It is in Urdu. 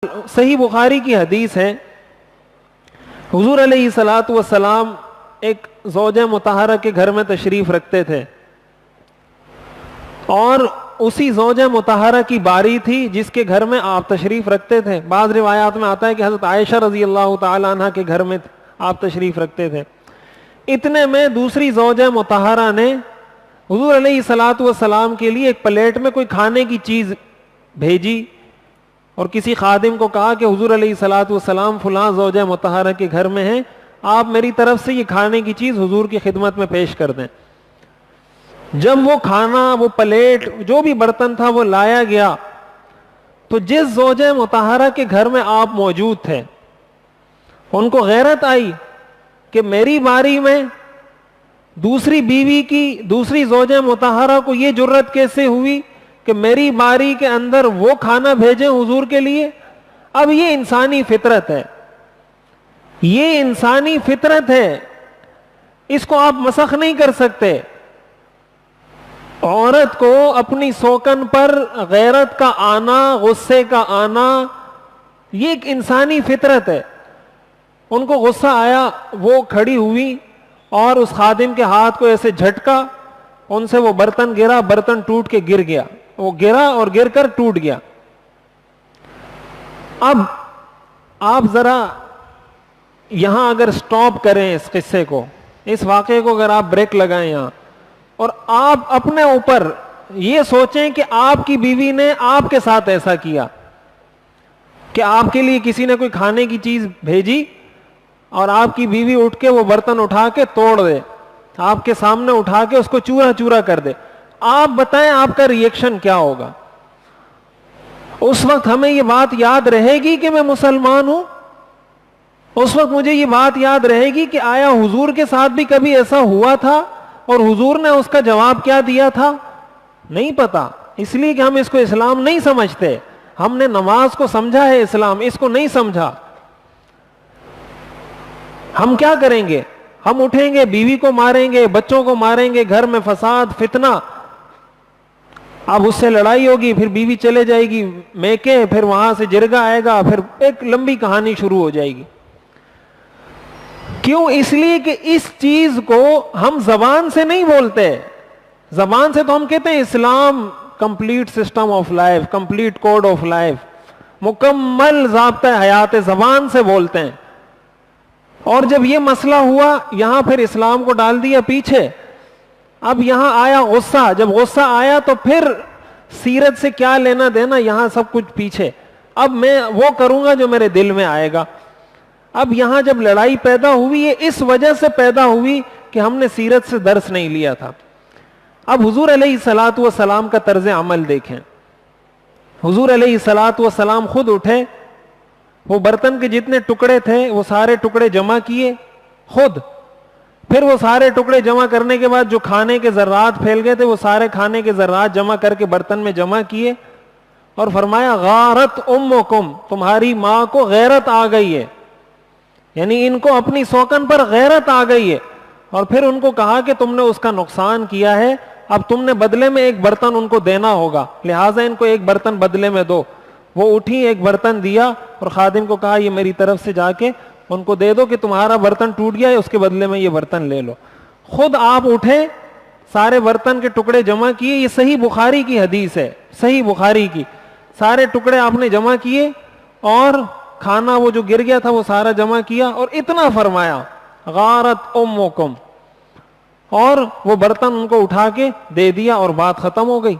صحیح بخاری کی حدیث ہے، حضور علیہ الصلوۃ والسلام ایک زوجہ مطہرہ کے گھر میں تشریف رکھتے تھے، اور اسی زوجہ مطہرہ کی باری تھی جس کے گھر میں آپ تشریف رکھتے تھے۔ بعض روایات میں آتا ہے کہ حضرت عائشہ رضی اللہ تعالی عنہ کے گھر میں آپ تشریف رکھتے تھے۔ اتنے میں دوسری زوجہ مطہرہ نے حضور علیہ الصلوۃ والسلام کے لیے ایک پلیٹ میں کوئی کھانے کی چیز بھیجی، اور کسی خادم کو کہا کہ حضور علیہ الصلوۃ والسلام فلاں زوجہ مطہرہ کے گھر میں ہیں، آپ میری طرف سے یہ کھانے کی چیز حضور کی خدمت میں پیش کر دیں۔ جب وہ کھانا، وہ پلیٹ، جو بھی برتن تھا وہ لایا گیا، تو جس زوجہ مطہرہ کے گھر میں آپ موجود تھے ان کو غیرت آئی کہ میری باری میں دوسری بیوی کی، دوسری زوجہ مطہرہ کو یہ جرت کیسے ہوئی کہ میری باری کے اندر وہ کھانا بھیجیں حضور کے لیے۔ اب یہ انسانی فطرت ہے، یہ انسانی فطرت ہے، اس کو آپ مسخ نہیں کر سکتے۔ عورت کو اپنی سوکن پر غیرت کا آنا، غصے کا آنا، یہ ایک انسانی فطرت ہے۔ ان کو غصہ آیا، وہ کھڑی ہوئی اور اس خادم کے ہاتھ کو ایسے جھٹکا، ان سے وہ برتن گرا، برتن ٹوٹ کے گر گیا، وہ گرا اور گر کر ٹوٹ گیا۔ اب آپ ذرا یہاں اگر سٹاپ کریں اس قصے کو، اس واقعے کو اگر آپ بریک لگائیں یہاں، اور آپ اپنے اوپر یہ سوچیں کہ آپ کی بیوی نے آپ کے ساتھ ایسا کیا کہ آپ کے لیے کسی نے کوئی کھانے کی چیز بھیجی اور آپ کی بیوی اٹھ کے وہ برتن اٹھا کے توڑ دے، آپ کے سامنے اٹھا کے اس کو چورا چورا کر دے، آپ بتائیں آپ کا ری ایکشن کیا ہوگا؟ اس وقت ہمیں یہ بات یاد رہے گی کہ میں مسلمان ہوں؟ اس وقت مجھے یہ بات یاد رہے گی کہ آیا حضور کے ساتھ بھی کبھی ایسا ہوا تھا اور حضور نے اس کا جواب کیا دیا تھا؟ نہیں پتا، اس لیے کہ ہم اس کو اسلام نہیں سمجھتے۔ ہم نے نماز کو سمجھا ہے اسلام، اس کو نہیں سمجھا۔ ہم کیا کریں گے؟ ہم اٹھیں گے، بیوی کو ماریں گے، بچوں کو ماریں گے، گھر میں فساد فتنہ، اب اس سے لڑائی ہوگی، پھر بیوی چلے جائے گی میکے، پھر وہاں سے جرگا آئے گا، پھر ایک لمبی کہانی شروع ہو جائے گی۔ کیوں؟ اس لیے کہ اس چیز کو ہم زبان سے نہیں بولتے۔ زبان سے تو ہم کہتے ہیں اسلام complete system of life, complete code of life, مکمل ضابطہ حیات، زبان سے بولتے ہیں۔ اور جب یہ مسئلہ ہوا، یہاں پھر اسلام کو ڈال دیا پیچھے۔ اب یہاں آیا غصہ، جب غصہ آیا تو پھر سیرت سے کیا لینا دینا، یہاں سب کچھ پیچھے۔ اب میں وہ کروں گا جو میرے دل میں آئے گا۔ اب یہاں جب لڑائی پیدا ہوئی، یہ اس وجہ سے پیدا ہوئی کہ ہم نے سیرت سے درس نہیں لیا تھا۔ اب حضور علیہ الصلوۃ والسلام کا طرز عمل دیکھیں۔ حضور علیہ الصلوۃ والسلام خود اٹھے، وہ برتن کے جتنے ٹکڑے تھے وہ سارے ٹکڑے جمع کیے خود، پھر وہ سارے ٹکڑے جمع کرنے کے بعد جو کھانے کے ذرات پھیل گئے تھے وہ سارے کھانے کے ذرات جمع کر کے برتن میں جمع کیے، اور فرمایا غارت امکم، تمہاری ماں کو غیرت آ گئی ہے، یعنی ان کو اپنی سوکن پر غیرت آ گئی ہے۔ اور پھر ان کو کہا کہ تم نے اس کا نقصان کیا ہے، اب تم نے بدلے میں ایک برتن ان کو دینا ہوگا، لہٰذا ان کو ایک برتن بدلے میں دو۔ وہ اٹھی، ایک برتن دیا، اور خادم کو کہا یہ میری طرف سے جا کے ان کو دے دو کہ تمہارا برتن ٹوٹ گیا ہے، اس کے بدلے میں یہ برتن لے لو۔ خود آپ اٹھے، سارے برتن کے ٹکڑے جمع کیے، یہ صحیح بخاری کی حدیث ہے، صحیح بخاری کی، سارے ٹکڑے آپ نے جمع کیے، اور کھانا وہ جو گر گیا تھا وہ سارا جمع کیا، اور اتنا فرمایا غارت امکم، اور وہ برتن ان کو اٹھا کے دے دیا، اور بات ختم ہو گئی۔